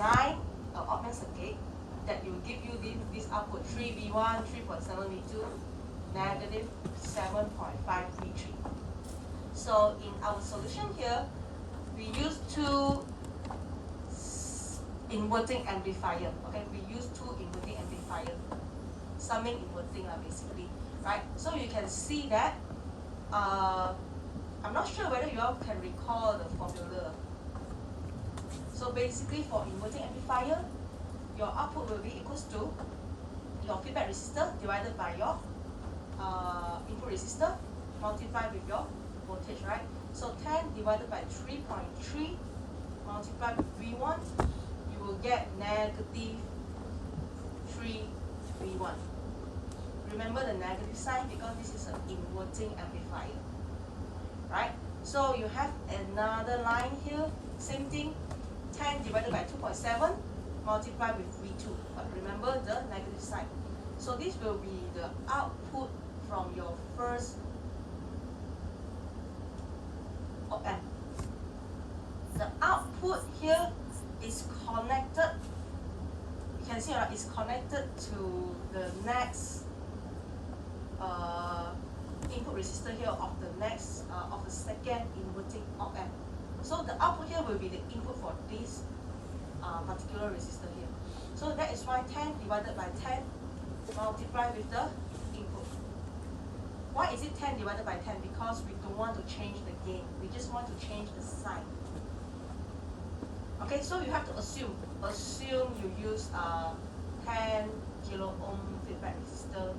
design an op-amp circuit that will give you this output 3V1, 3.7V2, negative 7.5V3. So in our solution here, we use two inverting amplifier. Okay, we use two inverting amplifier, summing inverting basically, right? So you can see that. I'm not sure whether you all can recall the formula. So basically, for inverting amplifier, your output will be equals to your feedback resistor divided by your input resistor multiplied with your voltage, right? So 10 divided by 3.3 multiplied with V1, you will get negative 3V1. Remember the negative sign because this is an inverting amplifier, right? So you have another line here, same thing, 10 divided by 2.7 multiplied with V2, but remember the negative sign. So this will be the output from your first op-amp. The output here is connected, you can see it's connected to the next input resistor here of the next of the second inverting op-amp. So the output here will be the input for this particular resistor here. So that is why 10 divided by 10 multiplied with the input. Why is it 10 divided by 10? Because we don't want to change the gain. We just want to change the sign. Okay, so you have to assume you use 10 kilo ohm feedback resistor,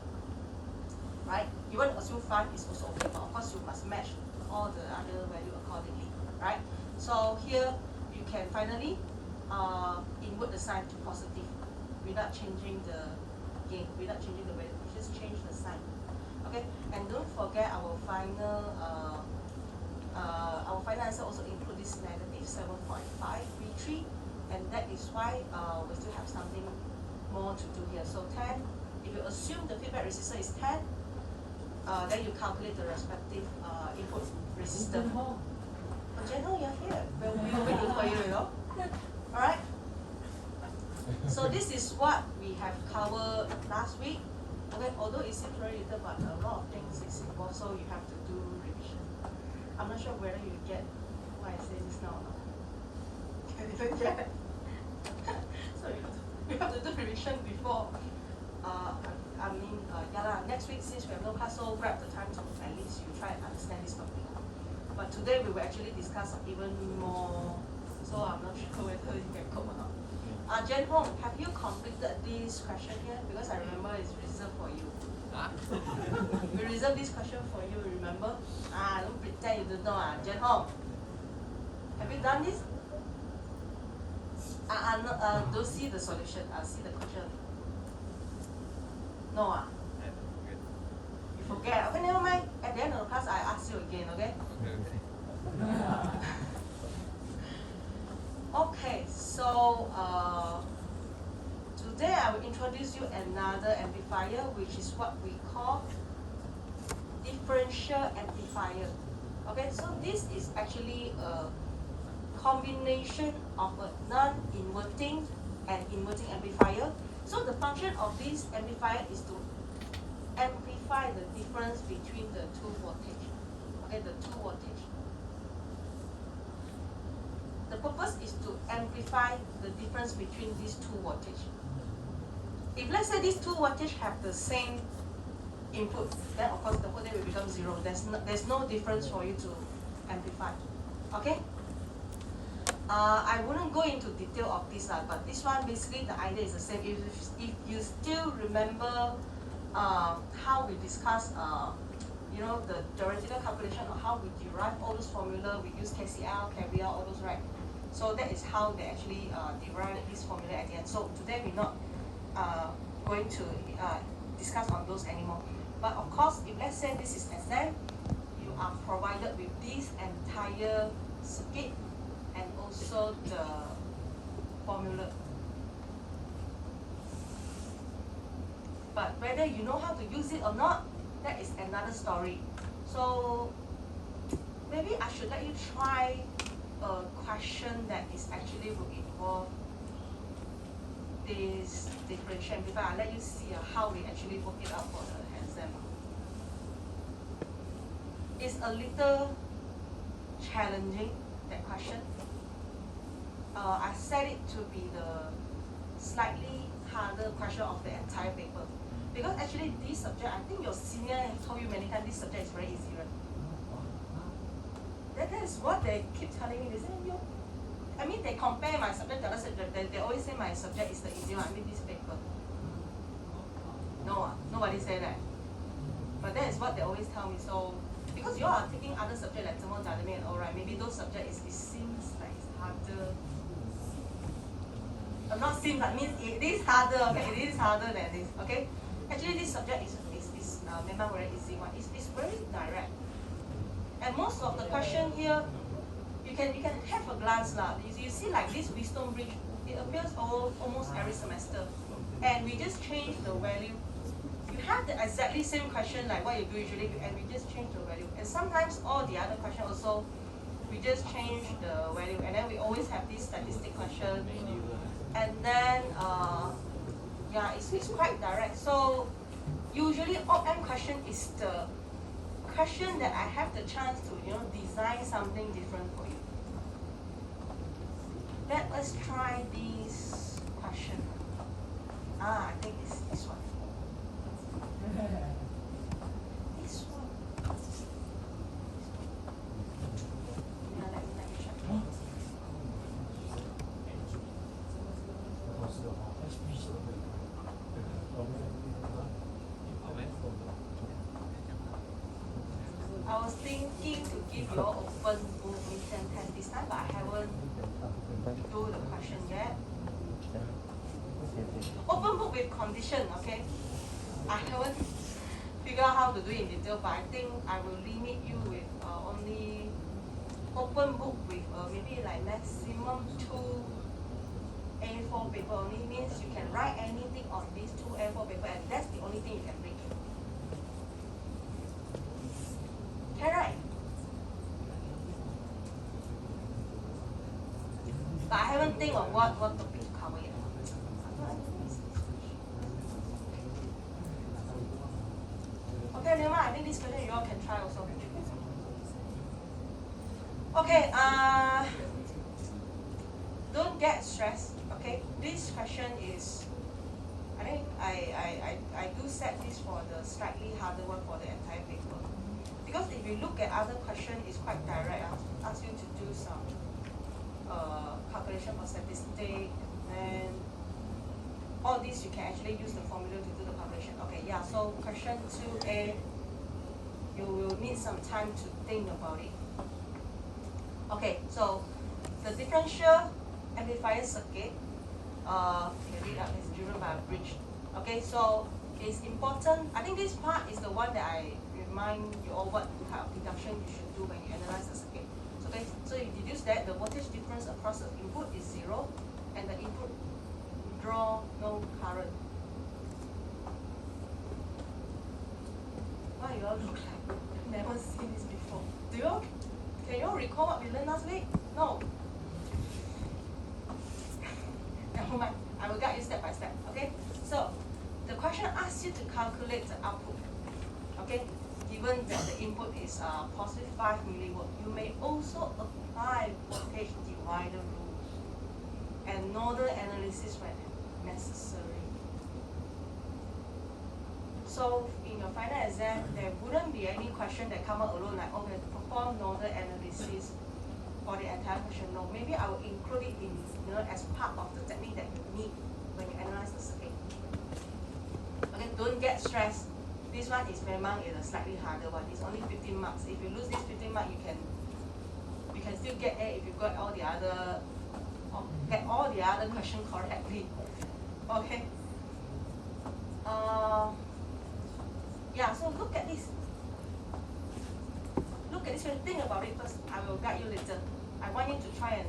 right? You want to assume 5 is also okay, but of course you must match all the other value accordingly, right? So here you can finally invert the sign to positive without changing the gain, without changing the value. You just change the sign. Okay, and don't forget our final answer also include this negative 7.5 V3, and that is why we still have something more to do here. So 10, if you assume the feedback resistor is 10, then you calculate the respective input resistor. Oh, Jenho, you're here. We were waiting for you, you know. All right. So this is what we have covered last week. Okay, although it seems very little, but a lot of things is involved, so you have to do revision. I'm not sure whether you get why I say this now or not. Can you get? So you have to do revision before. Next week since we have no class, so grab the time to at least you try and understand this topic. But today we will actually discuss even more. So I'm not sure whether you can cope or not. Jen Hong, have you completed this question here? Because I remember it's reserved for you. We reserved this question for you, remember? Don't pretend you don't know. Jen Hong, have you done this? Don't see the solution. See the question. No. You forget. Okay, never mind. At the end of the class, I ask you again, okay? Okay, so today I will introduce you another amplifier, which is what we call differential amplifier. Okay, so this is actually a combination of a non-inverting and inverting amplifier. So the function of this amplifier is to amplify the difference between the two voltage. Okay, the two voltage. The purpose is to amplify the difference between these two voltage. If let's say these two voltage have the same input, then of course the voltage will become zero. There's no difference for you to amplify. Okay? I wouldn't go into detail of this, but this one basically the idea is the same. If you still remember how we discussed the theoretical calculation of how we derive all those formula, we use KCL, KVL, all those, right? So that is how they actually derive this formula at the end. So today we're not going to discuss on those anymore. But of course, if let's say this is exam, you are provided with this entire circuit and also the formula. But whether you know how to use it or not, that is another story. So maybe I should let you try a question that is actually will involve this differential amplifier. I'll let you see how we actually work it out for the exam. It's a little challenging, that question. I set it to be the slightly harder question of the entire paper. Because actually this subject, I think your senior have told you many times, this subject is very easy, right? That is what they keep telling me. They say, I mean, they compare my subject to other subject. They always say my subject is the easy one. I mean, this paper. No, nobody say that. But that is what they always tell me. So, because you are taking other subjects like thermodynamics and all right, maybe those subjects, it seems like it's harder. Not seems, like means it is harder, okay? It is harder than this, okay? Actually, this subject is memang very easy one. It's very direct. And most of the question here, you can have a glance lah. You see like this Wisdom Bridge, it appears almost every semester. And we just change the value. You have the exactly same question like what you do usually, and we just change the value. And sometimes all the other question also, we just change the value. And then we always have this statistic question. And then, yeah, it's quite direct. So usually OM question is the question that I have the chance to, design something different for you. Let us try this question. I think it's this one. This one. Yeah, let me check. I was thinking to give you all open book written test this time, but I haven't do the question yet. Open book with condition, okay? I haven't figured out how to do it in detail, but I think I will limit you with only open book with maybe like maximum 2 A4 paper only. Means you can write anything on these 2 A4 paper, and that's the only thing you can bring. Can right? But I haven't think of what topic to cover yet. Okay, never mind. I think this question you all can try also. Okay, don't get stressed. Okay, this question is, I think I do set this for the slightly harder one for the entire paper. Because if you look at other question, it's quite direct. I ask you to do some calculation for statistic, and all this you can actually use the formula to do the calculation. Okay, yeah, so question 2A, you will need some time to think about it. Okay, so the differential amplifier circuit, read up, is driven by a bridge. Okay, so it's important. I think this part is the one that I remind you all what type of deduction you should do when you analyze the circuit. Okay, so you deduce that the voltage difference across the input is 0, and the input draw no current. Why you all look like you've never seen this before? Can you all recall what we learned last week? No. Never mind. I will guide you step by step. Okay. So the question asks you to calculate the output. Okay. Given that the input is positive 5 millivolt, you may also apply voltage divider rule and nodal analysis when necessary. So in your final exam, there wouldn't be any question that come out alone like, okay, perform nodal analysis for the entire question. No, maybe I will include it in, as part of the technique that you need when you analyze the circuit. Okay, don't get stressed. This one is memang a slightly harder one. It's only 15 marks. If you lose this 15 marks, you can still get A if you got all the other questions correctly. Okay. Yeah. So look at this. Look at this. Think about it first. I will guide you later. I want you to try and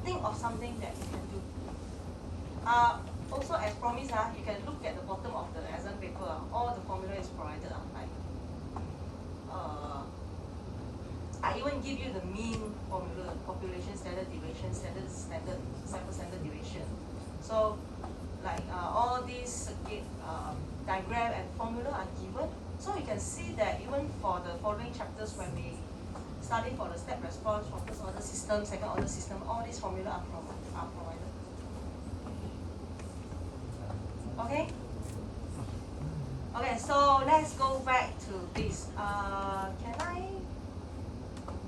think of something that you can do. Also, as promised, you can look at the bottom of the exam paper. All the formula is provided. Like, I even give you the mean formula, population standard deviation, standard cycle standard deviation. So, like all these circuit diagram and formula are given. So you can see that even for the following chapters when we study for the step response for first order system, second order system, all these formula are provided. Okay? Okay, so let's go back to this. Are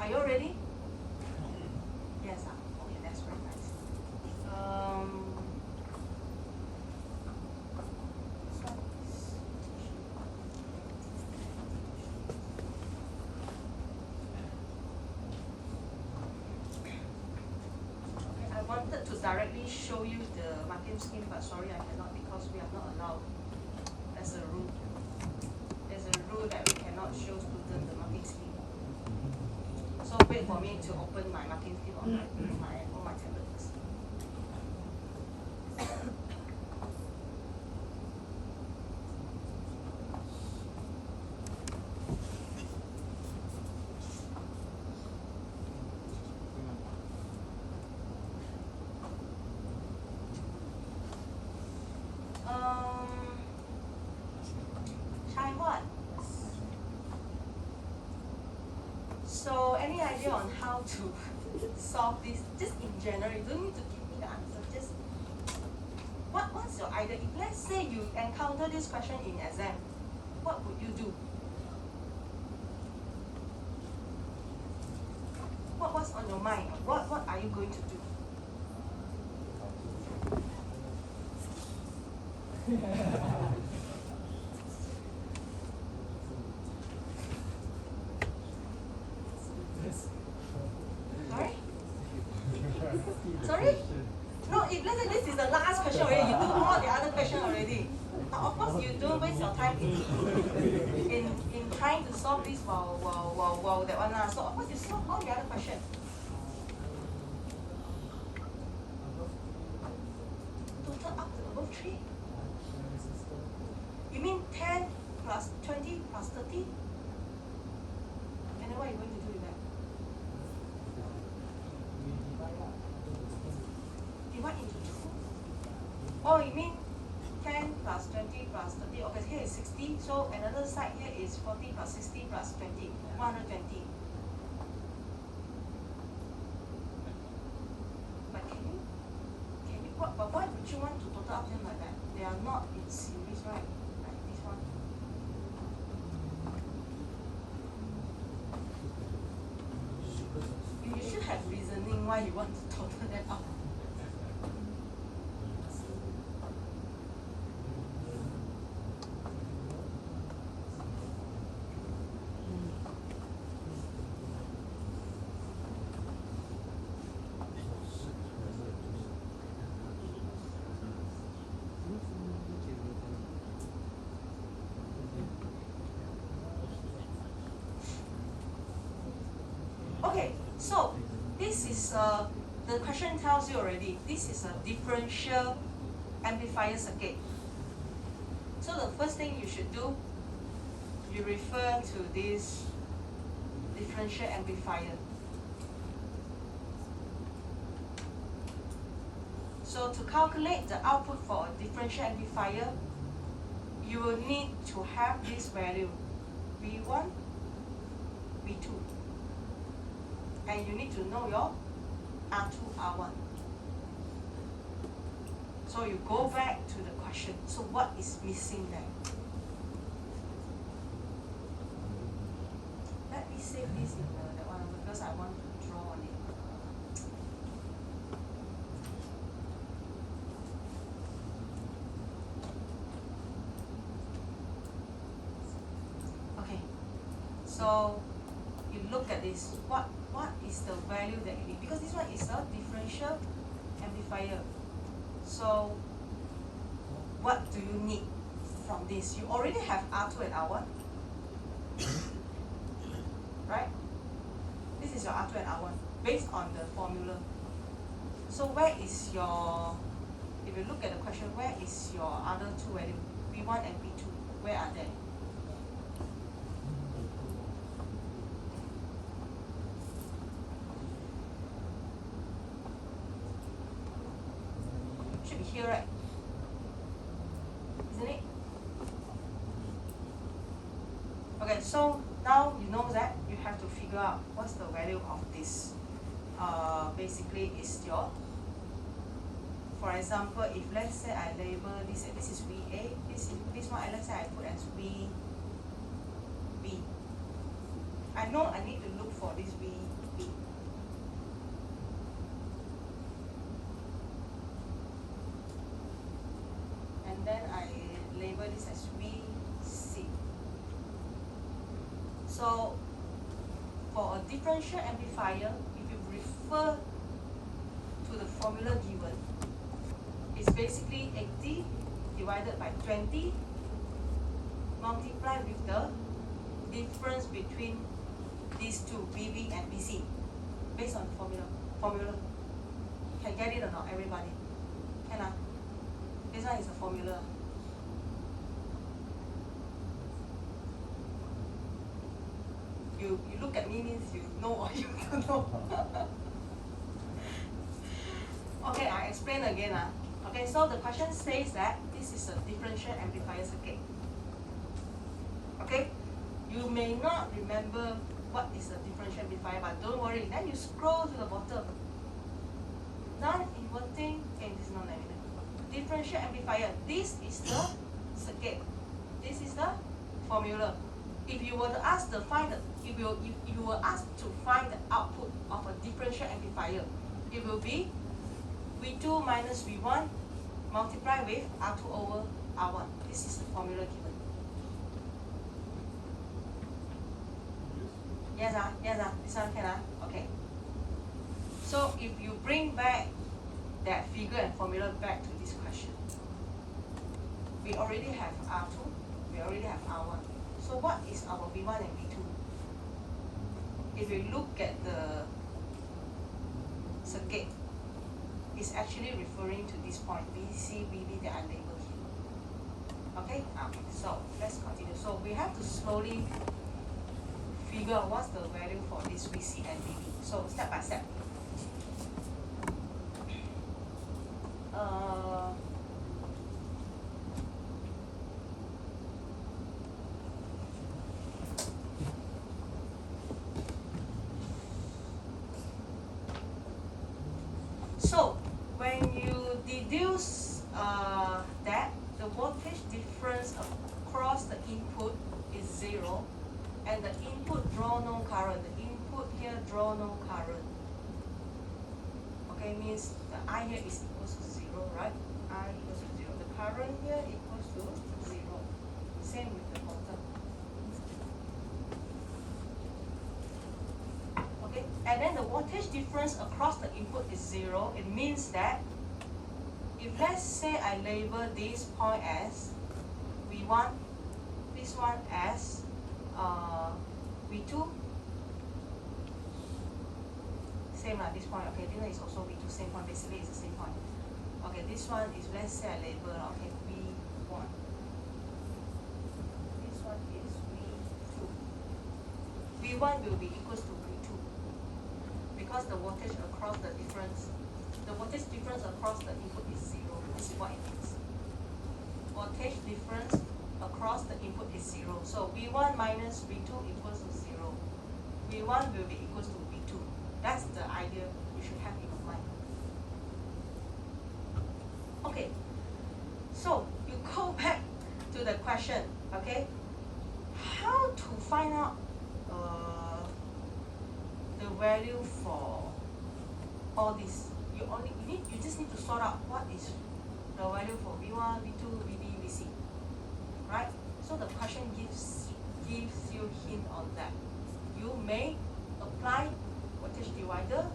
you ready? Yes, okay, that's very nice. I wanted to directly show you the marking scheme, but sorry, I cannot because we are not allowed. There's a rule. There's a rule that we cannot show students the marking scheme. So wait for me to open my marking scheme on my tablets. Try what? So any idea on how to solve this? Just in general, you don't need to give me the answer. Just what's your idea? If let's say you encounter this question in exam, what would you do? What's on your mind? What are you going to do? Sorry? Sorry? No, if let's say this is the last question already, you do all the other question already. Of course, you don't waste your time in trying to solve this while that one. So of course, you solve all the other question. Total up to above 3. You mean 10 plus 20 plus 30? And then what are you going to do with that? Divide into 2? Oh, you mean 10 plus 20 plus 30? Okay, here is 60. So another side here is 40 plus 60 plus 20. 120. But but why would you want to total up them like that? They are not in series, right? Like this one. You should have reasoning why you want to total them up. Okay, so this is the question tells you already. This is a differential amplifier circuit. So the first thing you should do, you refer to this differential amplifier. So to calculate the output for a differential amplifier, you will need to have this value, V1, V2. And you need to know your R2, R1. So you go back to the question. So what is missing there? Let me save this in the one because I want to draw on it. Okay. So you look at this. What is the value that you need? Because this one is a differential amplifier. So what do you need from this? You already have R2 and R1. Right? This is your R2 and R1 based on the formula. So where is your, if you look at the question, where is your other two value? V1 and V2, where are they? be here, right? Isn't it? Okay, so now you know that you have to figure out what's the value of this. Basically, is your, for example, if let's say I label this is VA, this one let's say I put as VB. I know I need to look for this VB. And then I label this as VC. So for a differential amplifier, if you refer to the formula given, it's basically 80 divided by 20 multiplied with the difference between these two, VB and VC, based on the formula. Can get it or not, everybody? Can I? This one is a formula. You look at me means you know or you don't know. Okay, I explain again. Okay, so the question says that this is a differential amplifier circuit. Okay, you may not remember what is a differential amplifier, but don't worry. Then you scroll to the bottom. Non-inverting, okay, this is non-linear. Differential amplifier. This is the circuit. This is the formula. If you were to ask to find if you were asked to find the output of a differential amplifier, it will be V2 minus V1 multiplied with R2 over R1. This is the formula given. Yes, this one can, okay. So if you bring back that figure and formula back to this question, we already have R2, we already have R1. So what is our V1 and V2? If we look at the circuit, it's actually referring to this point, VC, VB that I labeled here. Okay, so let's continue. So we have to slowly figure out what's the value for this VC and VB. So step by step. So when you deduce that the voltage difference across the input is 0, and the input draw no current, the input here draw no current. Okay, means the I here is equals to 0, right? I equals to 0. The current here equals to 0. Same with the bottom. Okay, and then the voltage difference across the input is 0. It means that if let's say I label this point as V1, this one as V2, same like this point. Okay, this one is also V2, same point. Basically, it's the same point. Okay, this one is, let's say I label, okay, V1. This one is V2. V1 will be equals to V2 because the voltage across the voltage difference across the input is 0. This is what it means. Voltage difference across the input is 0. So V1 minus V2 equals to 0. V1 will be equals to V2. That's the idea you should have in your mind. Okay, so you go back to the question, okay? How to find out the value for all this? You just need to sort out what is the value for V1, V2, VB, VC, right? So the question gives you hint on that. You may apply voltage divider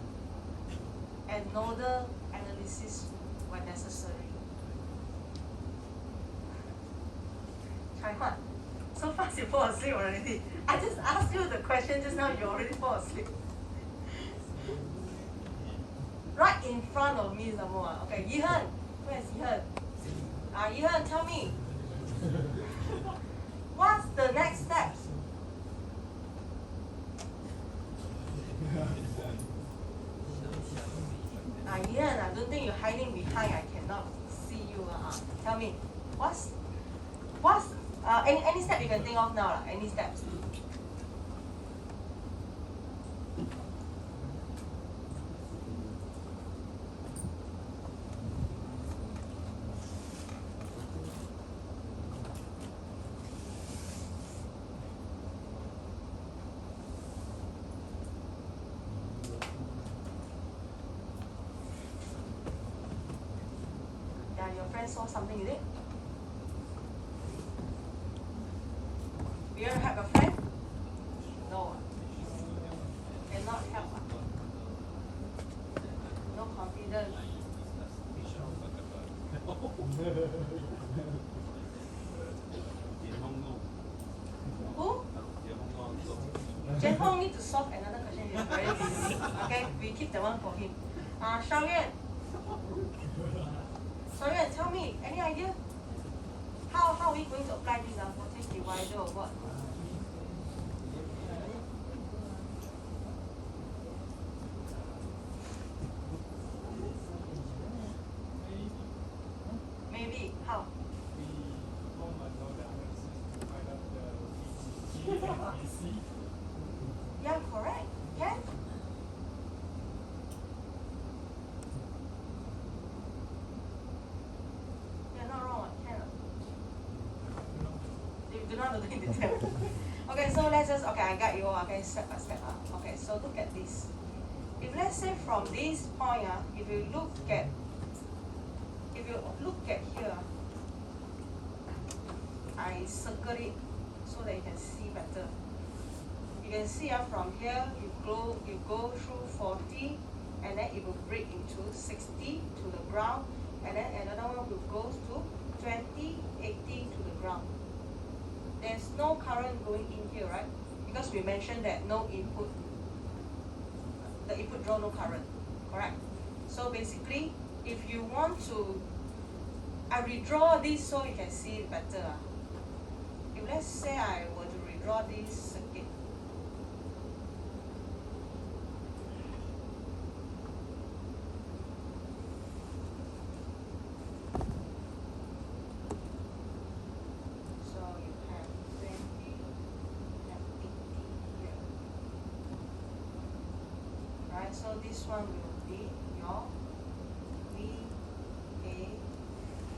and nodal analysis when necessary. Chai-Huan, so fast you fall asleep already. I just asked you the question just now, you already fall asleep. Right in front of me some more. Okay, Yihan, where's Yihan? Yihan, tell me. What's the next steps? Yihan, I don't think you're hiding behind. I cannot Tell me, what's any step you can think of now lah? Any steps? Yeah, your friend saw something, is it? You ever help your friend? No. Cannot help. No confidence. Who? Jian Hong need to solve another question. He's very busy. Okay, we keep the one for him. Xiao Yuan. Xiao Yuan, tell me, any idea? How are we going to apply this voltage divider or what? Maybe. How? Yeah, correct. Can? You're not wrong. Can. You do not know the detail. Okay, so let's just, okay, I got you. Okay, step by step. Okay, so look at this. If let's say from this point, if you look at here, I circle it so that you can see better. You can see from here, you go through 40, and then it will break into 60 to the ground, and then another one will go to 20, 80 to the ground. There's no current going in here, right? Because we mentioned that no input, the input draw no current, correct? So basically, if you want to, I redraw this so you can see it better. If let's say I were to redraw this circuit, so you have 20, you have 80 here, right? So this one will be your VA.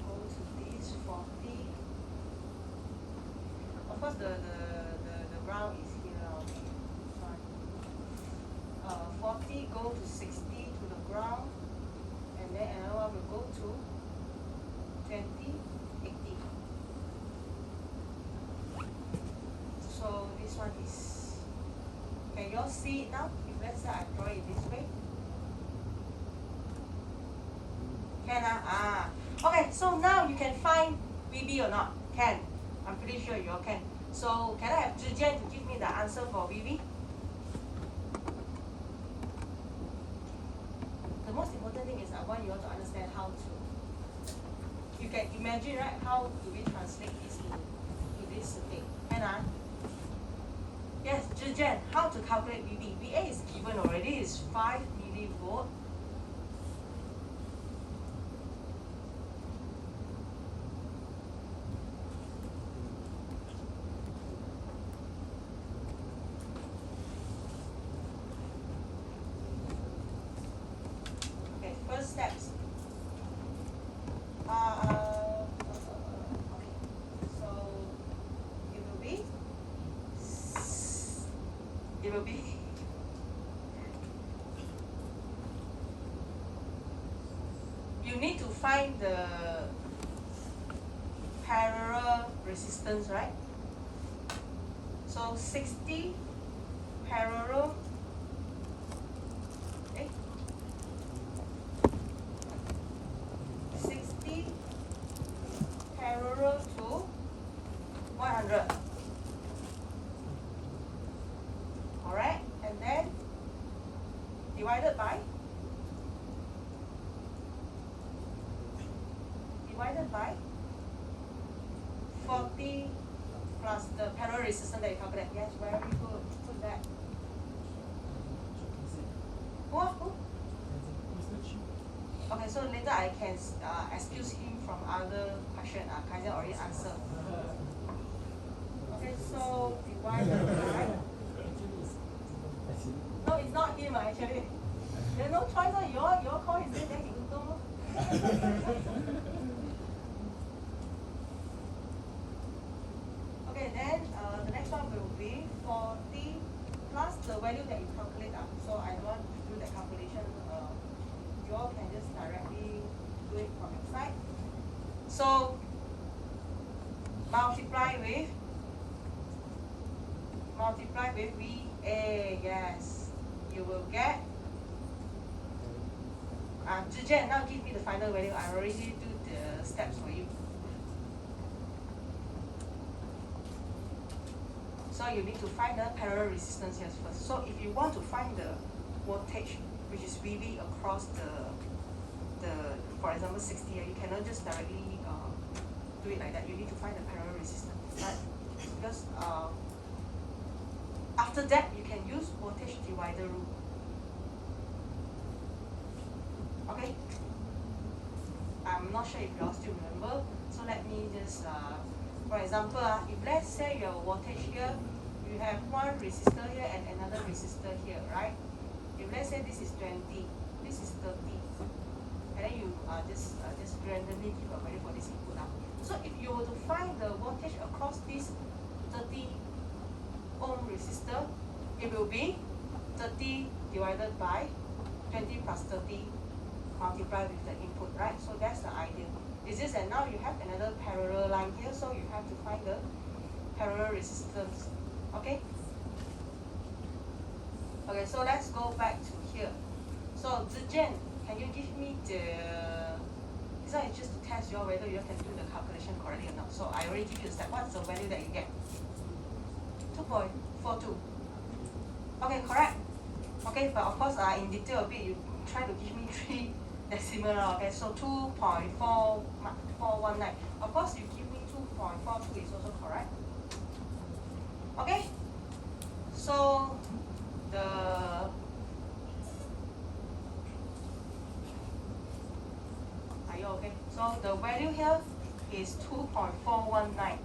Go to this 40. Of course, the ground is here. Fine. 40 go to 60 to the ground, and then another one will go to 20, 80. So this one is. Can you all see it now? If let's say I draw it this way. Can okay, so now you can find VB or not? Can. I'm pretty sure you all can. So can I have Zhi Jian to give me the answer for VB? The most important thing is I want you all to understand how to. You can imagine, right? How do we translate this to this thing? Can I? Yes, Zhi Jian, how to calculate VB? VA is given already, it's 5 millivolt. First steps. Okay. So it will be. You need to find the parallel resistance, right? So 60 parallel. 60 parallel to 100. Alright, and then divided by 40 plus the parallel resistance that you calculate. Yes, very good. Put that. Who? Okay, Okay, so later I can excuse him from other question. Kaiser already answered. Okay, so divided by. No, it's not him actually. There's no choice. Your call is it, then he will know. Okay, then the next one will be 40 plus the value that you calculate. So I don't want to do that calculation. You all can just directly do it from your side. So multiply with VA, yes. You will get Zhijian, now give me the final value. I already do the steps for you. So you need to find the parallel resistance here first. So if you want to find the voltage, which is VB across the for example 60 here, you cannot just directly do it like that. You need to find the parallel resistance, right? Because after that you can use voltage divider rule. Okay? I'm not sure if you all still remember. So let me just for example, if let's say your voltage here, you have one resistor here and another resistor here, right? If let's say this is 20, this is 30, and then you just randomly give a value for this input now. So if you were to find the voltage across this 30 ohm resistor, it will be 30 divided by 20 plus 30 multiplied with the input, right? So that's the idea. Is this, and now you have another parallel line here, so you have to find the parallel resistance. Okay? Okay, so let's go back to here. So Zhijian, can you give me this one is just to test you whether you can do the calculation correctly or not. So I already give you the step. What's the value that you get? 2.42. Okay, correct. Okay, but of course in detail a bit, you try to give me 3 decimal, okay, so 2.419. Of course, you give me 2.42 is also correct. Okay, so are you okay? So the value here is 2.419.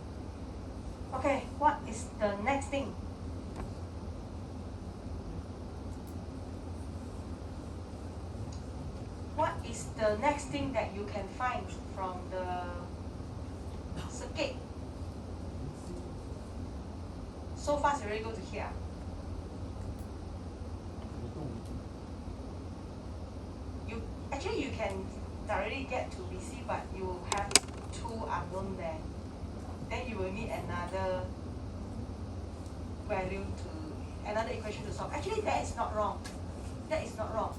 Okay, what is the next thing? What is the next thing that you can find from the circuit? So fast, you already go to here. You can directly get to BC, but you have 2 unknown there. Then you will need another value another equation to solve. Actually, that is not wrong. That is not wrong.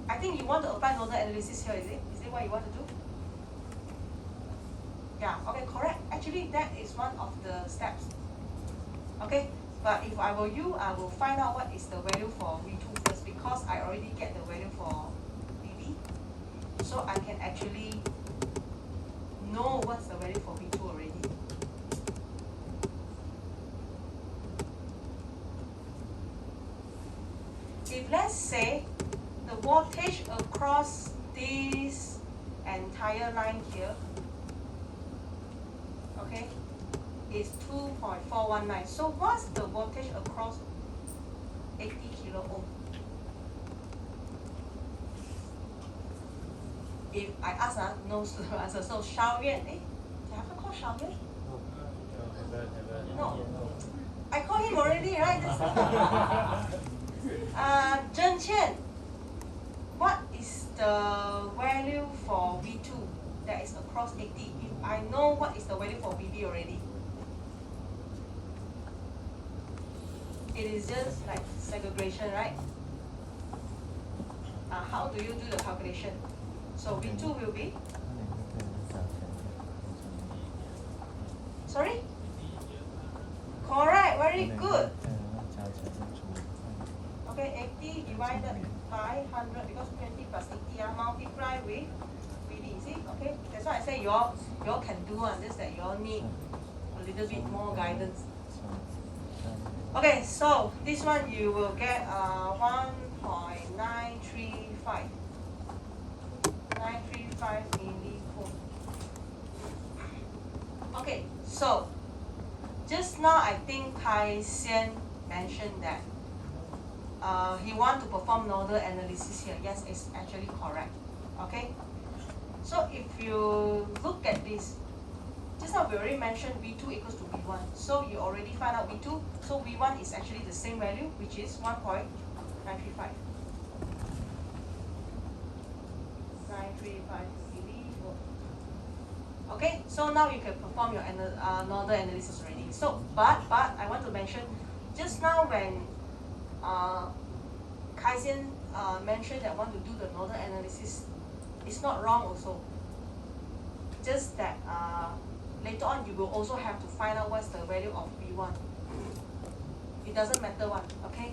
I think you want to apply nodal analysis here, is it? Is it what you want to do? Yeah, okay, correct. Actually, that is one of the steps. Okay, but if I were you, I will find out what is the value for V2 first, because I already get the value for VB. So I can actually know what's the value for V2 already. If let's say the voltage across this entire line here, okay, is 2.419. So what's the voltage across 80 kilo ohm? If I ask, no student answer. So Xiao Yuan, have I called Xiao Yuan? No. I called him already, right? Zhen Qian, what is the value for V2 that is across 80? If I know what is the value for VB already, it is just like segregation, right? How do you do the calculation? So V2 will be? Sorry? Correct, very good. Okay, 80 divided by 100, because 20 plus 80 multiply with VD, see? Okay, that's why I say you all can do just that you all need a little bit more guidance. Okay, so this one you will get 1.935. 935. So, just now I think Kai Xian mentioned that he want to perform nodal analysis here. Yes, it's actually correct. Okay. So if you look at this, just now we already mentioned V2 equals to V1. So you already find out V2. So V1 is actually the same value, which is 1.935. 935 millivolt. Okay, so now you can perform your nodal analysis already. So, but I want to mention, just now when Kai Xian mentioned that want to do the nodal analysis, it's not wrong also. Just that later on you will also have to find out what's the value of V1. It doesn't matter what, okay?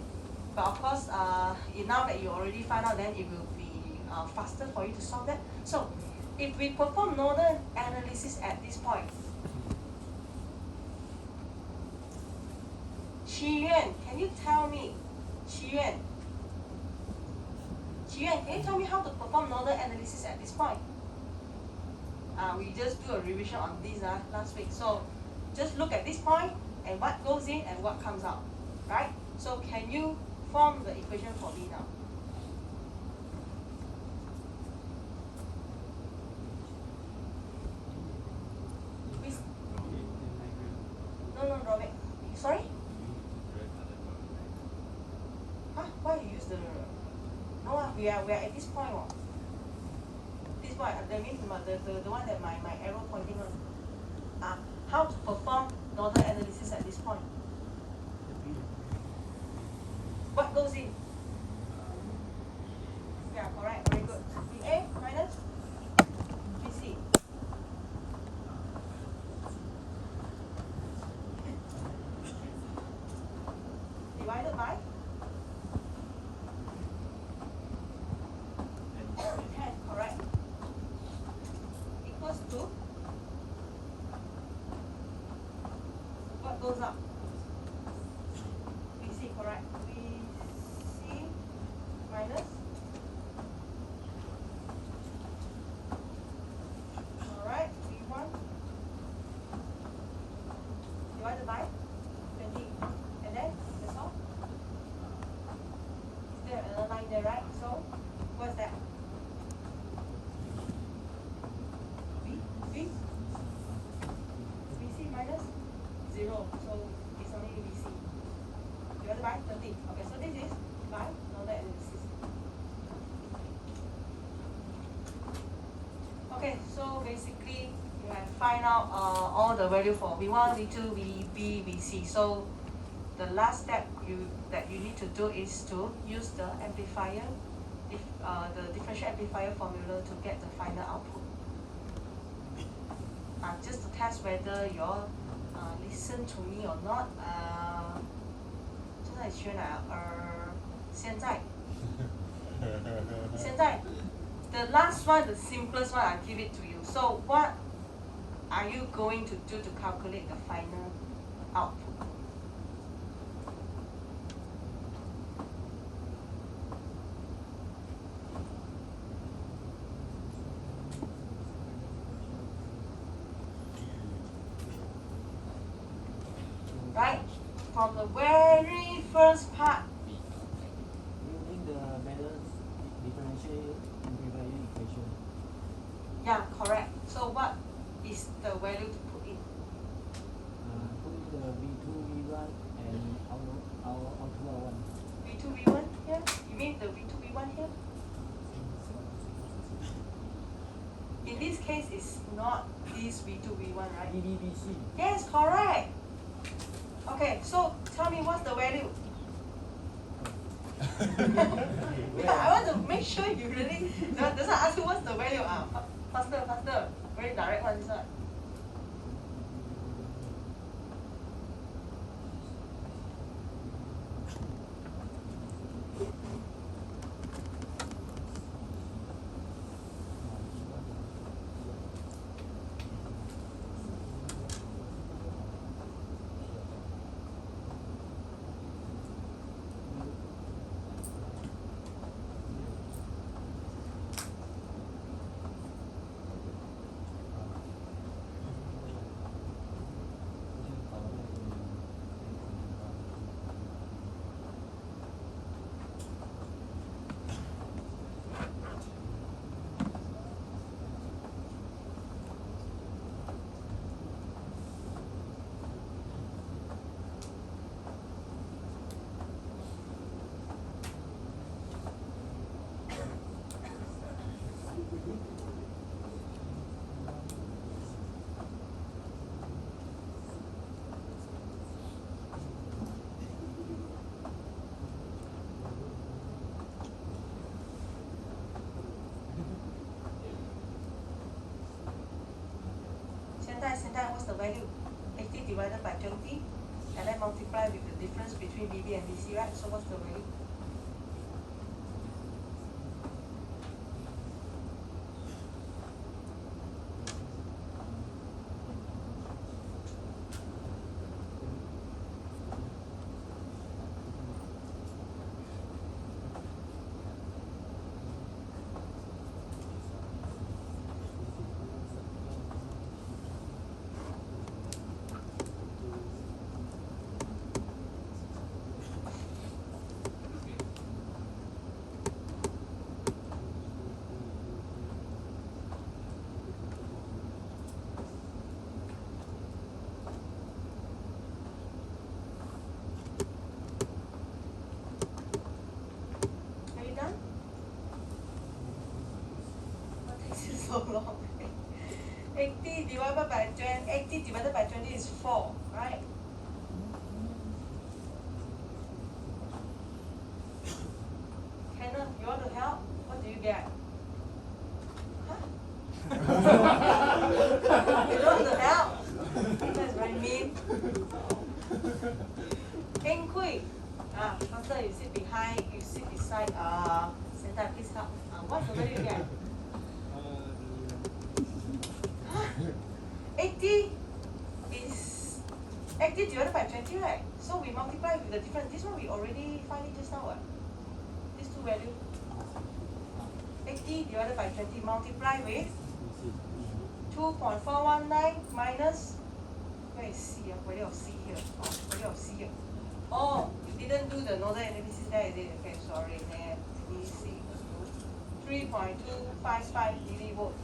But of course, now that you already find out, then it will be faster for you to solve that. So, if we perform nodal analysis at this point, Qi Yuan, can you tell me, Qi Yuan, can you tell me how to perform nodal analysis at this point? We just do a revision on this last week. So just look at this point and what goes in and what comes out, right? So can you form the equation for me now? Please. No, Robert. Sorry? Huh? Why you use the? No, we are at this point. This point, that means the one that my arrow pointing on. How to perform nodal analysis at this point? What goes in? Yeah, correct. Very good. VA minus VC. Divided by 10, correct. Equals to what goes up? VC, correct. VC minus. Alright, V1 divided by 20. And then that's all. Is there another line there, right? So what's that? VC minus 0. So it's only VC. Divided by 30. Okay, so this is by nodal analysis. Okay, so basically you have find out all the value for V1, V2, VB, VC. So the last step that you need to do is to use the amplifier, the differential amplifier formula to get the final output. Just to test whether you all listen to me or not. 真的学哪现在 the last one, the simplest one, I'll give it to you. So what are you going to do to calculate the final output? Right? From the very first part. Using the balance differential amplifier equation. Yeah, correct. So what is the value to put in? Put in the V2, V1 and output R1. V2, V1 here? You mean the V2, V1 here? In this case, it's not this V2, V1, right? DDVC. Yes, correct. Okay, so tell me what's the value? Yeah, I want to make sure you really. That's why I ask you what's the value. Faster. Very direct one, this one. value? 80 divided by 20, and then multiply with the difference between BB and BC, right? So what's the value? Are you done? What takes you so long? 80 divided by 20, 80 divided by 20 is 4, right? Kenneth, you want to help? What do you get? Huh? You don't want to help? That's very mean. Heng Kui, after you sit behind, you sit beside Santa, please help. What's the value you get? 80 is 80 divided by 20, right? So we multiply with the difference. This one we already find it just now, what? These two values. 80 divided by 20 multiply with 2.419 minus, where is C? Value of C here. Oh, value of C here. Oh, you didn't do the nodal analysis there, is it? Okay, sorry. Then BC equals to 3.255 millivolt.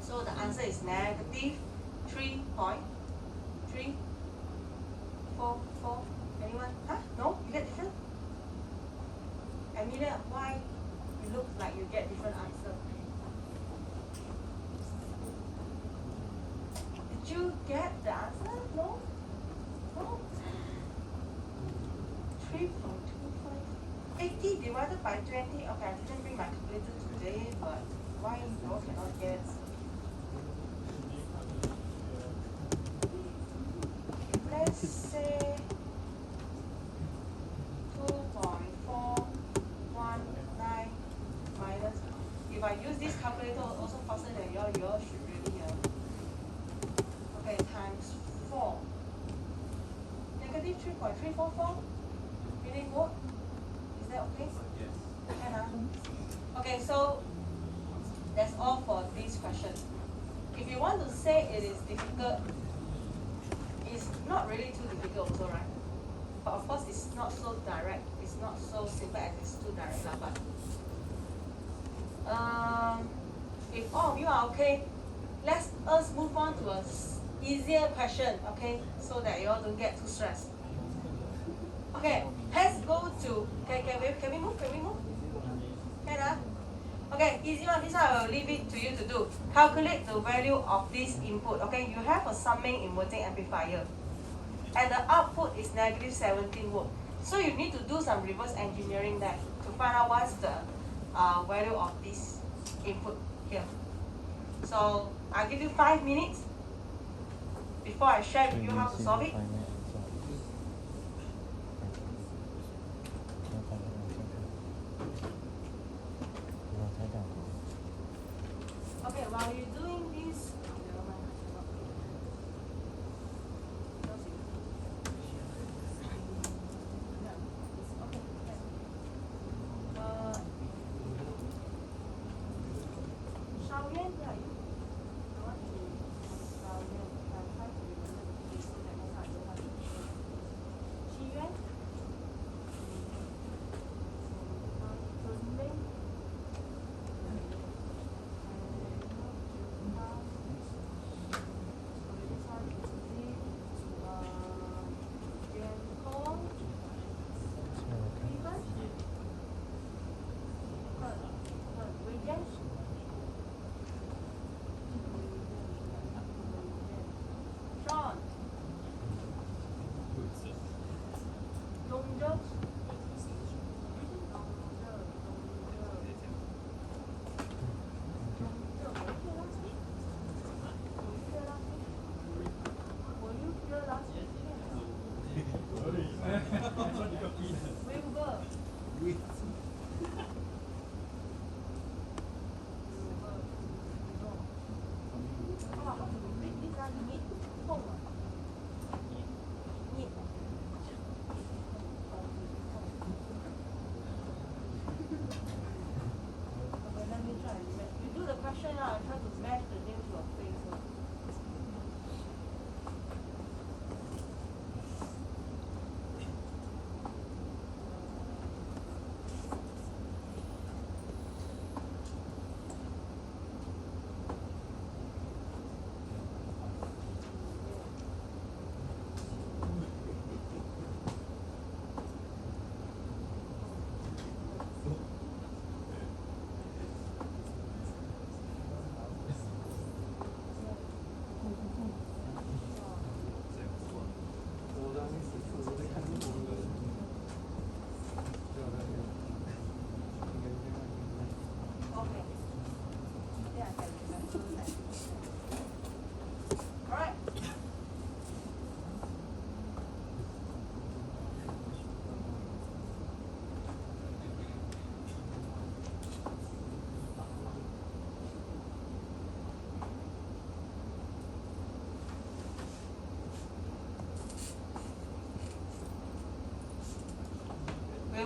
So the answer is negative 3.344. Anyone? Huh? No? You get different? Amelia, why you look like you get different answer? Did you get the answer? No? No? 3.25. 80 divided by 20. Okay, I didn't bring my calculator today, but why you all cannot get? Let's say 2.419 minus. If I use this calculator also faster than y'all should really okay, times 4. Negative 3.344 millivolt. Is that okay? Yes. Can okay, so that's all for this question. If you want to say it is difficult, it's not really too difficult also, right? But of course it's not so direct, it's not so simple as it's too direct lah, but if all of you are okay, let us move on to a easier question, okay? So that you all don't get too stressed. Okay, let's go to, can we move? Can okay, easy one, this one I will leave it to you to do. Calculate the value of this input, okay? You have a summing inverting amplifier. And the output is negative 17 volt. So you need to do some reverse engineering there to find out what's the value of this input here. So I'll give you 5 minutes before I share with you how to solve it. Okay, while you're doing this,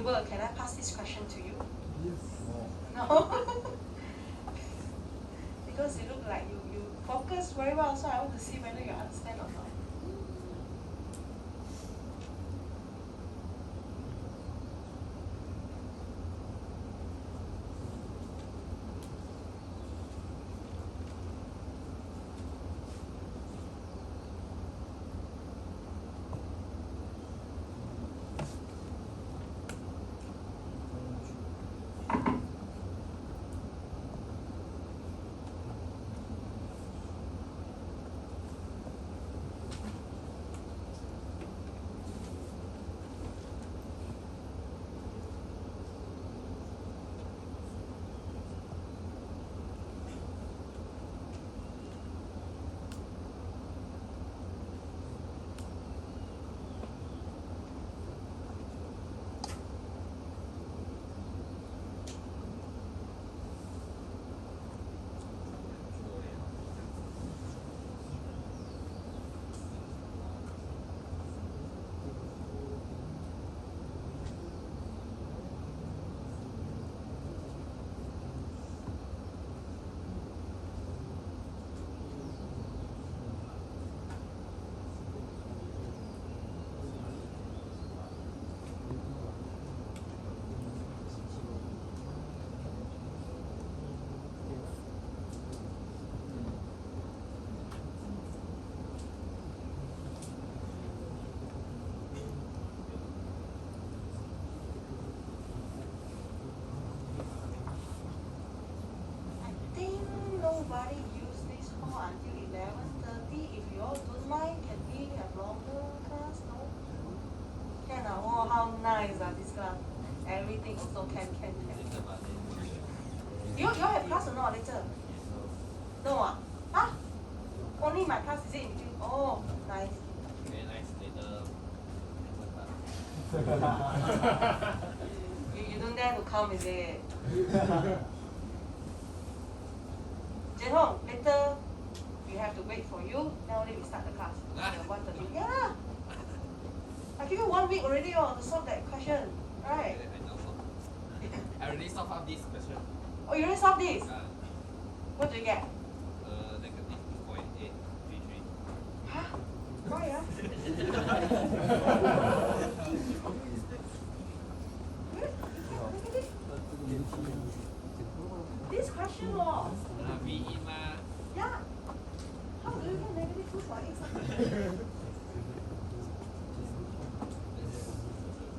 Wilbur, can I pass this question to you? Yes. No? Because you look like you focus very well, so I want to see whether you understand or not. Nobody use this hall until 11:30. If you all don't mind, can we have longer class? No? Can oh, how nice this class. Everything also can. You have class or not later? No Huh? Only my class is it in between? Oh, nice. Very nice later. You don't dare to come, is it? Hong, later we have to wait for you. Now only we start the class. 1:30. Yeah. I give you 1 week already to solve that question, right? I know. I already solved up this question. Oh, you already solved this? What do you get? Negative 2.833. Huh? Why This question was. V in ma. Yeah. How do you get negative 2.8 something?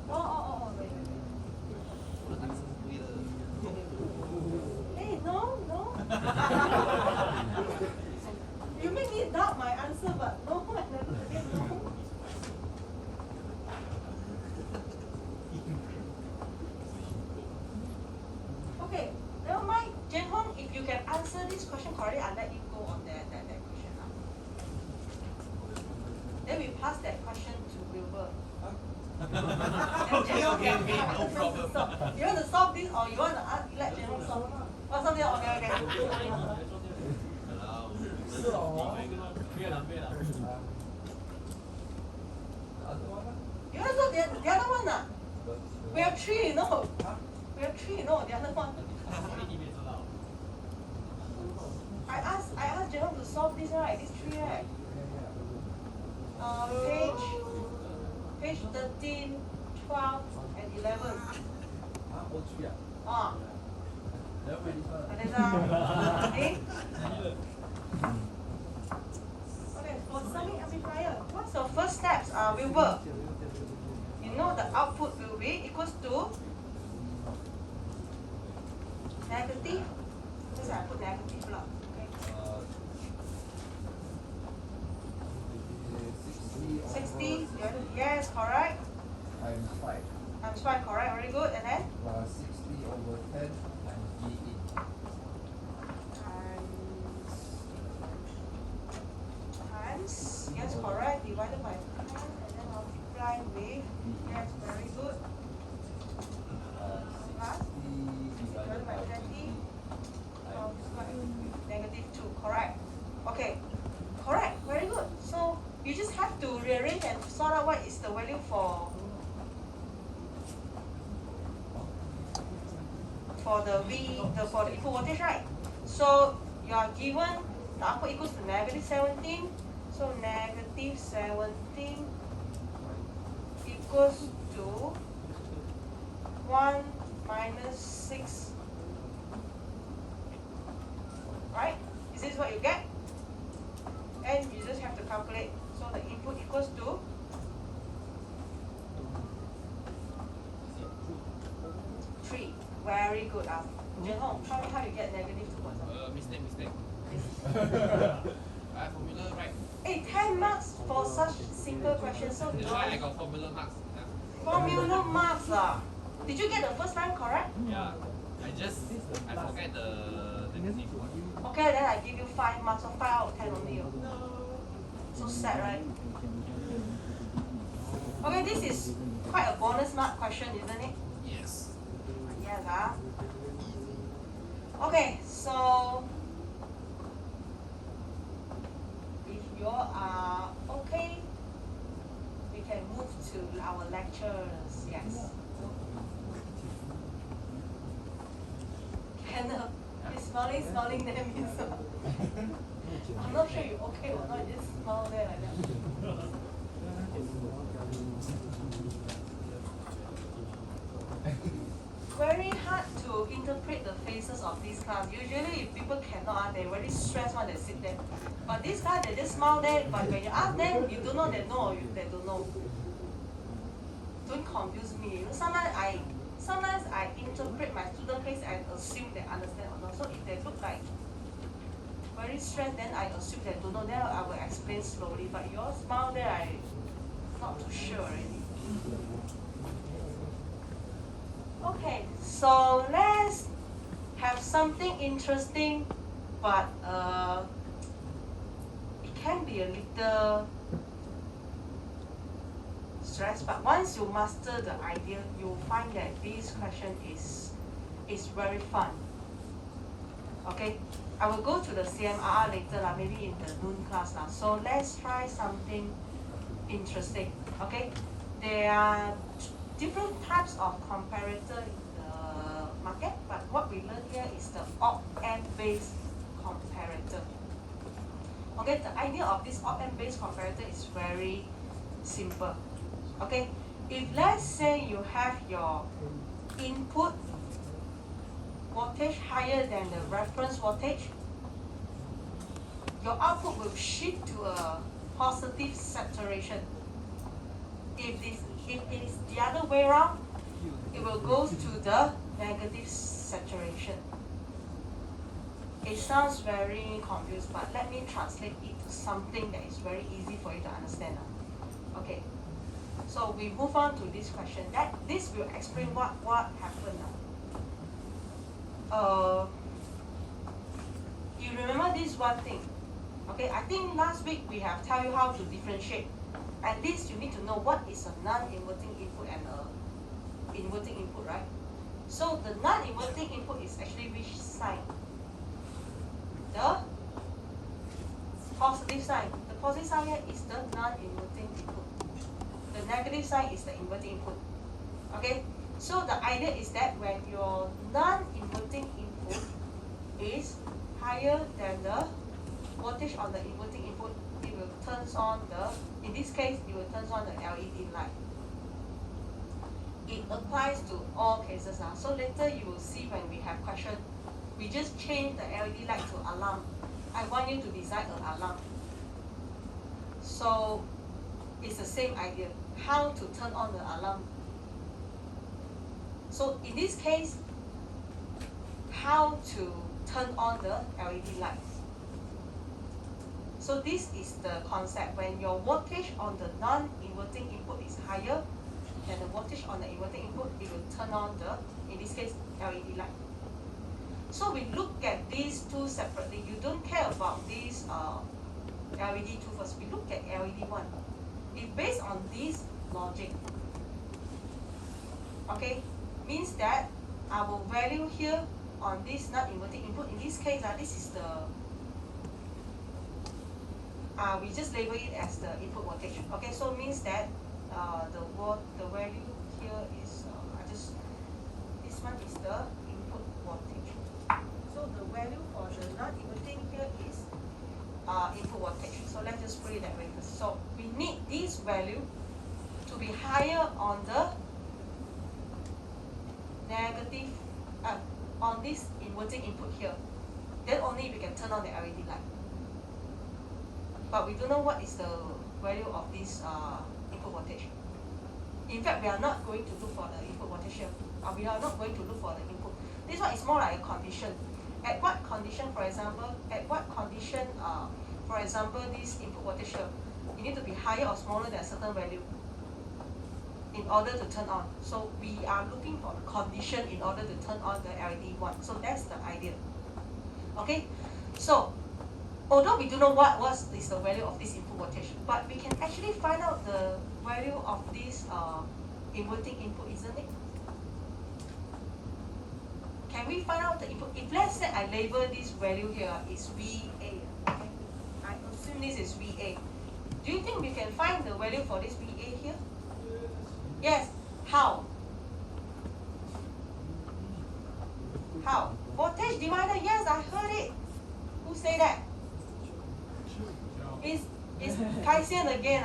Oh, wait. Hey, no. You make me doubt my answer, but no, I never get no. Okay, never mind. Jen Hong, if you can answer this question correctly, I'll let you go on that question now. Then we pass that question to Wilbur. Okay, no problem. You want to solve this or you want to let Jen Hong solve? Oh, something else. Okay. You want to solve the other one? We have 3, no? We have 3, no, the other one. I asked Jen Hong to solve this, right? This 3, right? Page 13, 12, and 11. Okay, for summing amplifier, what's the first steps? Wilbur, you know the output will be equals to negative. This I put negative lah. Okay. 60. Yes, correct. Times 5. Times 5, correct. Very good. And then Plus 60 over 10 times V8. Times, yes, correct. Divided by 10 and then multiply with, yes, very good. Plus 60 divided by 20, negative 2, correct. Okay, correct, very good. So you just have to rearrange and sort out what is the value for for the for the input voltage, right? So you are given the output equals to negative 17. So negative 17 equals to 1 minus 6. Right? Is this what you get? And you just have to calculate. So the input equals to 3. Very good. Jinhong, how you get negative 2.7? Mistake. I have formula right. Hey, 10 marks for such simple questions. So That's why I got formula marks. formula marks. Did you get the first time correct? Yeah. I forget the negative one. Okay, then I give you 5 marks, so 5 out of 10 only. So sad, right? Okay, this is quite a bonus mark question, isn't it? Yes. Yes, Okay, so if you are okay, we can move to our lectures. Yes. Kenneth, you smiling there means I'm not sure you're okay or not, just smile there like that. Very hard to interpret the faces of these class. Usually if people cannot, they very stressed when they sit there. But this class, they just smile there, but when you ask them, you don't know they know or they don't know. Don't confuse me. You know, sometimes I interpret my student face and assume they understand or not. So if they look like very stressed, then I assume they don't know. Then I will explain slowly. But your smile there, I'm not too sure already. Okay, so let's have something interesting, but it can be a little stress. But once you master the idea, you'll find that this question is very fun. Okay, I will go to the CMR later, maybe in the noon class. So let's try something interesting. Okay, there are different types of comparator in the market, but what we learn here is the op-amp based comparator. Okay, the idea of this op-amp based comparator is very simple. Okay, if let's say you have your input voltage higher than the reference voltage, your output will shift to a positive saturation. If it is the other way around, it will go to the negative saturation. It sounds very confused, but let me translate it to something that is very easy for you to understand. Okay, so we move on to this question. This will explain what happened. You remember this one thing? Okay, I think last week we have tell you how to differentiate. At least you need to know what is a non-inverting input and a inverting input, right? So the non-inverting input is actually which sign? The positive sign. The positive sign here is the non-inverting input. The negative sign is the inverting input. Okay? So the idea is that when your non-inverting input is higher than the voltage on the inverting input, it will turn on in this case, it will turn on the LED light. It applies to all cases now. So later you will see when we have question, we just change the LED light to alarm. I want you to design an alarm. So it's the same idea, how to turn on the alarm. So in this case, how to turn on the LED lights. So this is the concept. When your voltage on the non-inverting input is higher than the voltage on the inverting input, it will turn on the, in this case, LED light. So we look at these two separately. You don't care about this LED 2 first. We look at LED 1. If based on this logic, okay, means that our value here on this non-inverting input, in this case, this is the we just label it as the input voltage. Okay, so it means that the value here is this one is the input this inverting input here, then only we can turn on the LED light. But we don't know what is the value of this input voltage. In fact, we are not going to look for the input voltage here. We are not going to look for the input. This one is more like a condition. At what condition, for example, this input voltage here, it need to be higher or smaller than a certain value in order to turn on. So we are looking for the condition in order to turn on the LED one. So that's the idea. Okay, so although we don't know what is the value of this input voltage, but we can actually find out the value of this inverting input, isn't it? Can we find out the input? If let's say I label this value here is VA, okay? I assume this is VA. Do you think we can find the value for this VA here? Yes. How? How? Voltage divider, yes, I heard it. Who say that? It's Kai Xian again.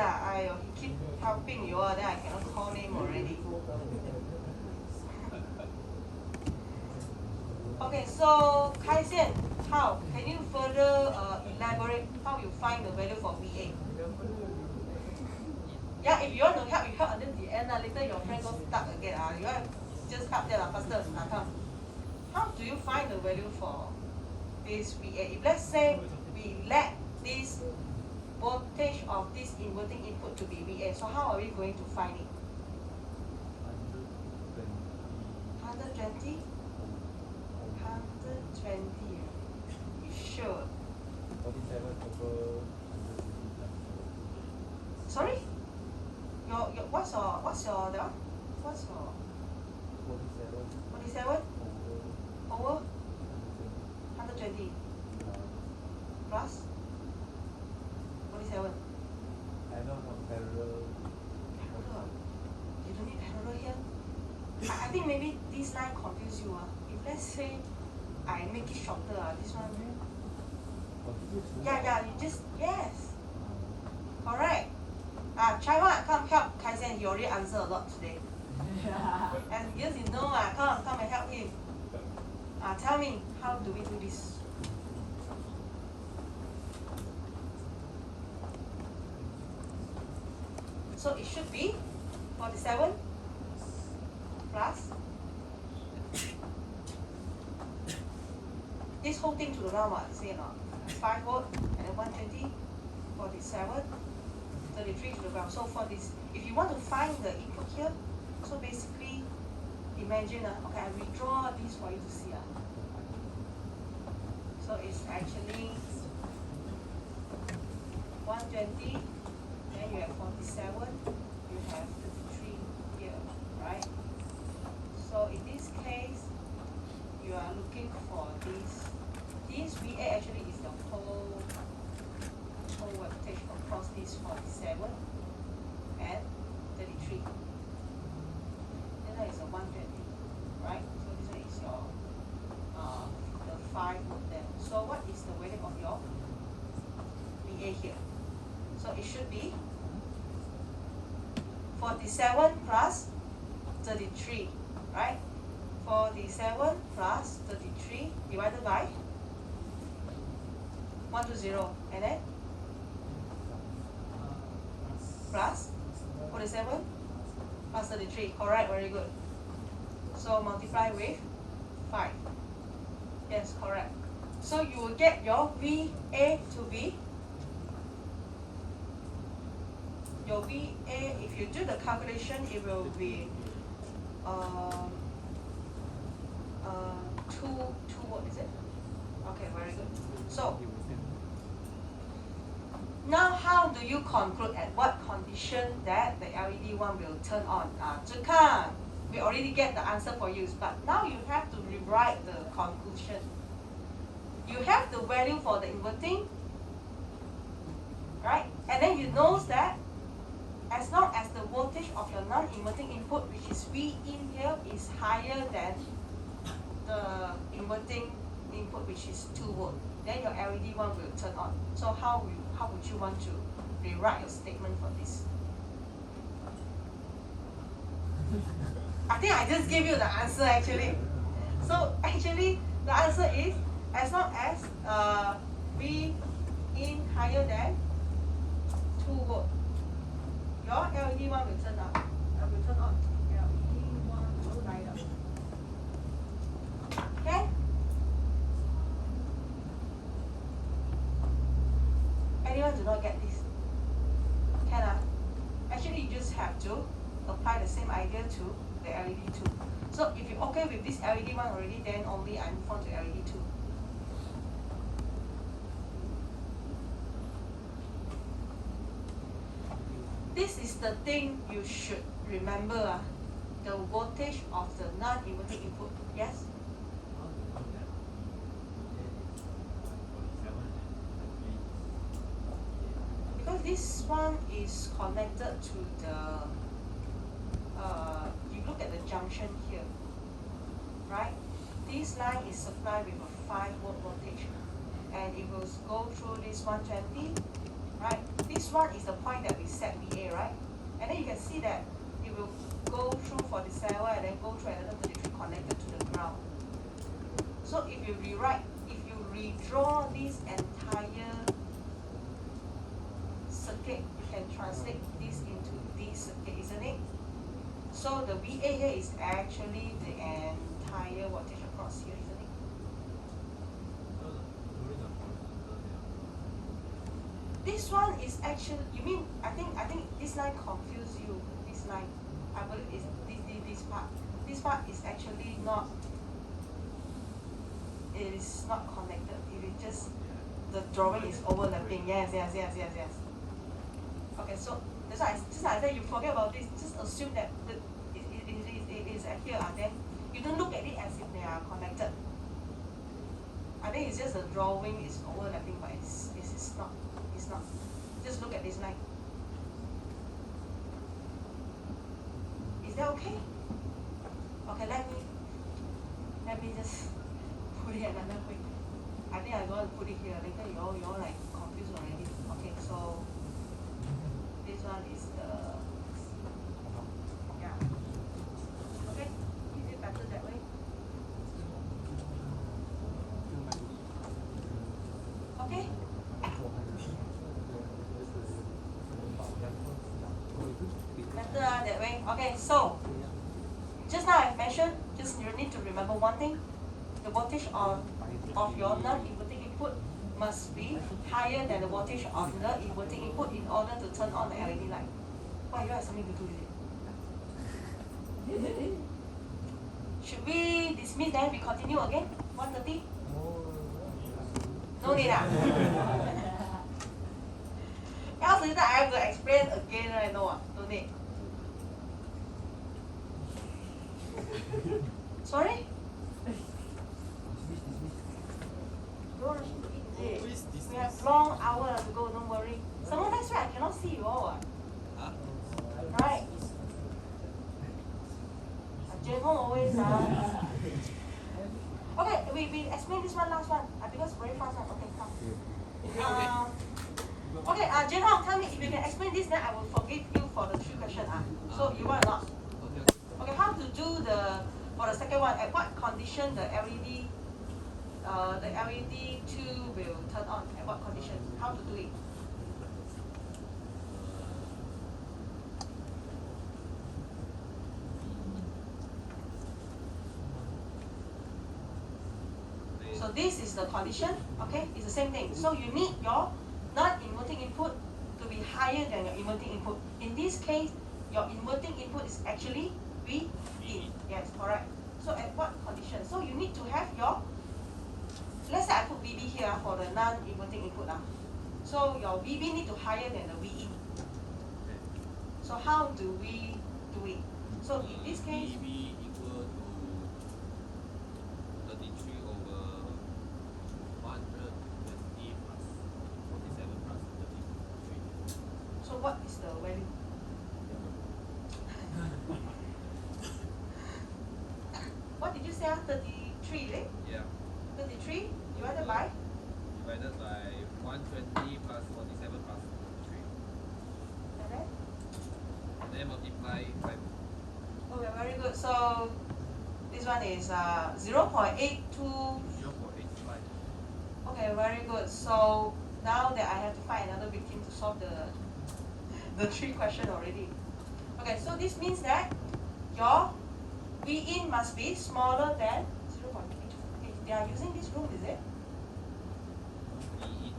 He keep helping you all, then I cannot call name already. Okay, so Kai Xian, how? Can you further elaborate how you find the value for VA? Yeah, if you want to help, you help until the end. Later your friend got stuck again. You have just help them faster. Come. How do you find the value for this VA? If let's say we let this voltage of this inverting input to be VA, so how are we going to find it? 120? 120. You sure? 47 over 150. Sorry? Your what's your that one? What's your 47 47 over over 120 plus 47? I don't know parallel. Parallel. You don't need parallel here. I think maybe this line confuse you. If let's say I make it shorter, this one. Yeah, you just yes. Correct. Chai Wan, come help Kai Xian. He already answered a lot today. And yes, you know, come and help him. Tell me, how do we do this? So it should be 47 plus this whole thing to the round, what? Say it not? 5 volt and then 120, 47, 33 to the ground. So for this, if you want to find the input here, so basically, imagine, okay, I redraw this for you to see. So it's actually 120, then you have 47, you have 33 here, right? So in this case, you are looking for this. This VA actually is the whole voltage across this 47 and 33. Then that is a 120, right? So this one is your the 5 volt there. So what is the value of your VA here? So it should be 47 plus 33, right? 47 plus 33 divided by 120, and then plus 47 plus 33, correct, very good. So multiply with 5. Yes, correct. So you will get your VA to be, your VA, if you do the calculation, it will be 2 volt, is it? Okay, very good. So now how do you conclude at what condition that the LED one will turn on? Zhikang, we already get the answer for you, but now you have to rewrite the conclusion. You have the value for the inverting, right? And then you know that as long as the voltage of your non-inverting input, which is V in here, is higher than the inverting input, which is 2 volt, then your LED one will turn on. So how would you want to rewrite your statement for this? I think I just gave you the answer actually. So actually, The answer is as long as V in higher than 2 volt, your LED one will turn on. Will turn on. LED one will light up. Okay? Anyone do not get this? Can I? Actually, you just have to apply the same idea to the LED 2. So if you're okay with this LED one already, then only I move on to LED 2. This is the thing you should remember. The voltage of the non-inverting input. Yes? Because this one is connected to the, you look at the junction here, right? This line is supplied with a 5 volt voltage, and it will go through this 120, right? This one is the point that we set VA, right? And then you can see that it will go through 47 and then go through another 33 connected to the ground. So if you rewrite, if you redraw this entire circuit, you can translate this into this circuit, isn't it? So the VA here is actually the entire voltage across here, isn't it? This one is actually, you mean, I think this line confused you, this line. I believe it's this part. This part is actually not, it is not connected. It is just, the drawing is overlapping. Yes. Okay, so that's why I said you forget about this. Just assume that it is at here, then you don't look at it as if they are connected. I think it's just the drawing is overlapping, but it's not. It's not. Just look at this line. Is that okay? Okay, let me just put it another way. I think I'm going to put it here. Later you're like confused already. Okay, so this one is the, yeah. Okay, is it better that way? Okay. Better that way. Okay, so just now I mentioned, just you need to remember one thing. The voltage of your non-inverting input must be higher than the voltage of the inverting input in order to turn on the LED light. Why, you have something to do with it? Should we dismiss then we continue again? 1:30? No need ah? Else later I have to explain again, right? No, don't need. Sorry? You want to eat it? We have long hour to go, don't worry. Someone next week I cannot see you all. Huh? Right? Jane Hong always okay, we explain this one last one. Because very fast one. Okay, come. Okay, Jane Hong, tell me if you can explain this, then I will forgive you for the 3 questions. So you want or not? Okay, how to do for the second one, at what condition the LED 2 will turn on? At what condition? How to do it? So this is the condition, okay? It's the same thing. So you need your non-inverting input to be higher than your inverting input. In this case, your inverting input is actually V in. Yes, correct. So at what condition? So you need to have your, let's say I put VB here for the non-inverting input. So your VB need to higher than the V in. So how do we do it? So in this case, VB equal to 33 over 120 plus 47 plus 33. so what is the value? What did you say? 33, right? Yeah. 33 divided by? Divided by 120 plus 47 plus 33. And then? Then multiply 5. Okay, very good. So this one is 0.82 good. So now that I have to find another victim to solve the 3 question already. Okay, so this means that your V in must be smaller than 0.8. They are using this rule, is it? V in.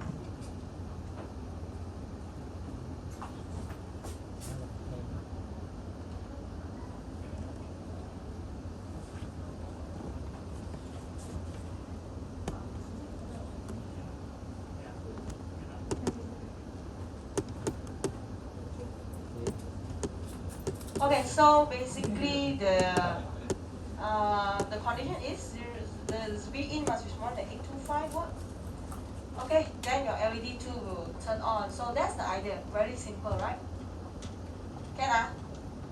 Okay, so basically the condition is the V in must be smaller than 825 watt. Okay, then your LED tube will turn on. So that's the idea. Very simple, right? Can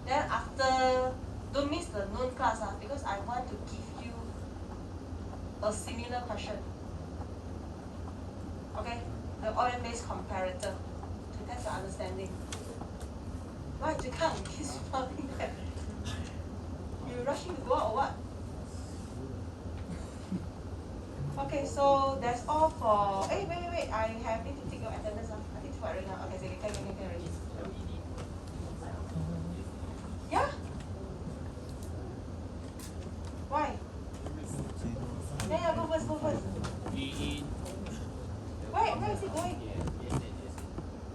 Then after, don't miss the noon class because I want to give you a similar question. Okay, the oil-based comparator to test your understanding. Why you can't keep smiling there? You rushing to go out or what? Okay, so that's all for. Hey, wait. I have need to take your attendance. I need to write right now. Okay, so you can already. Yeah. Why? Yeah, go first. V in. Where is it going?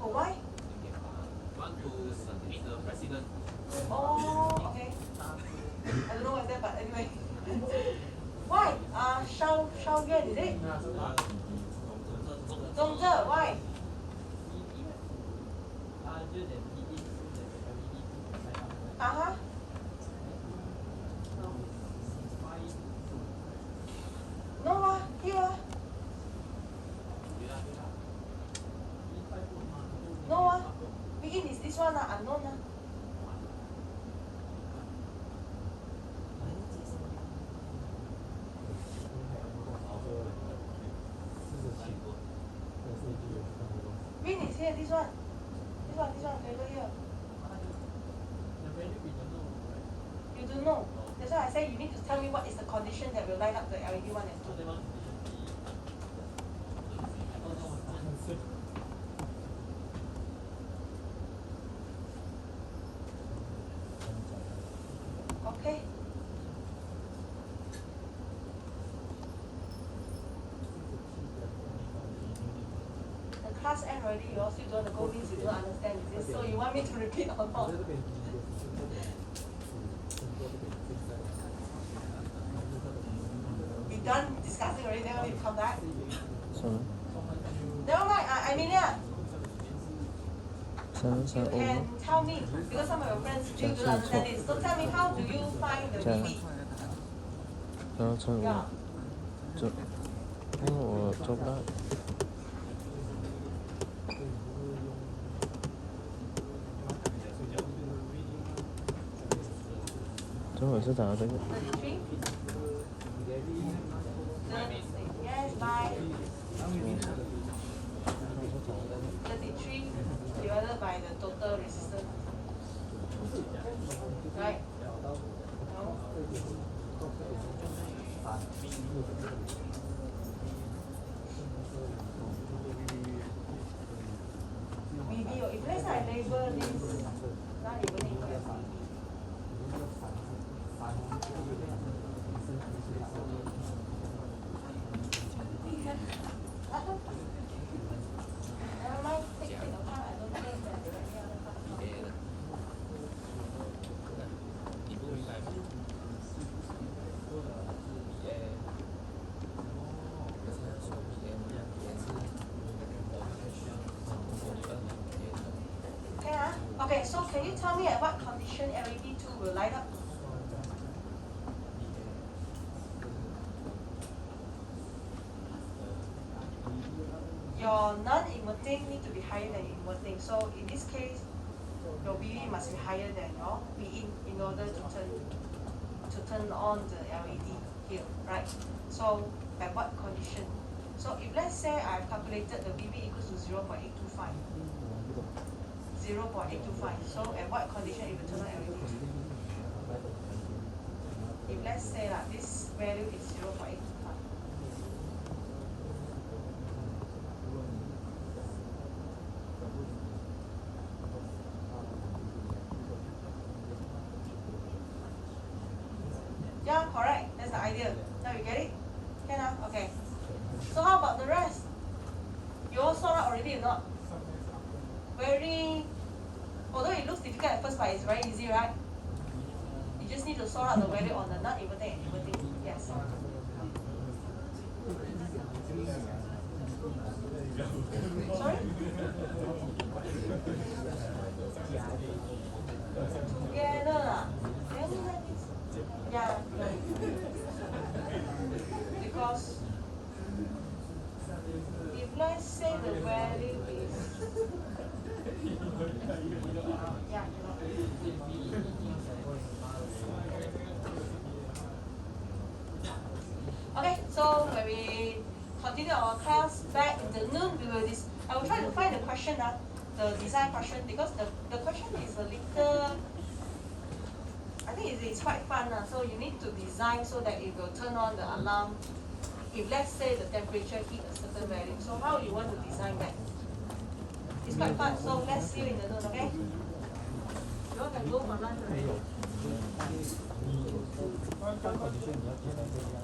Oh, why? Want to meet the president. Oh, okay. I don't know what's that, but anyway. Why? Shao Yuan, is it? Zhongzhe, why? Uh-huh. No, here. No, begin is this one, unknown. Win is here, this one. Over here. You don't know. That's why I say you need to tell me what is the condition that will light up the LED 1 and 2. Okay. The class end already, you all still don't want to go means you don't understand, is it? So you want me to repeat or not? We done discussing already, then we need to come back. Sao Never mind, Amelia, sao you sao ôm can tell me, because some of your friends do don't understand this. So tell me, how do you find the BB? sao sao Yeah. ôm做我做不到，这我是找这个。 33? Yes, by 33 divided by the total resistance. Right? No? BB, or if let's say I label this, not even equal as BB. Never mind, take your time. I don't think that there are any other parts. 你不明白吗？Okay, so can you tell me at what condition LED 2 will light up? Your non-inverting need to be higher than inverting. So in this case, your VV must be higher than your V in order to turn on the LED here, right? So at what condition? So if let's say I've calculated the VV equals to 0.825. 0.825. So at what condition it will turn on LED? If let's say this value is 0.825. but it's very easy, right? You just need to sort out the value on the non-inverting and inverting. Yes. Sorry? Together lah. Then that is, yeah. Because if let's say the value is yeah, okay, so when we continue our class back in the noon, I will try to find the question, the design question, because the question is a little, I think it's quite fun. So you need to design so that it will turn on the alarm if let's say the temperature hit a certain value. So how you want to design that? It's quite fun. So let's see you in the noon, okay? You all can go for lunch already. 当 condition 你要填那个呀。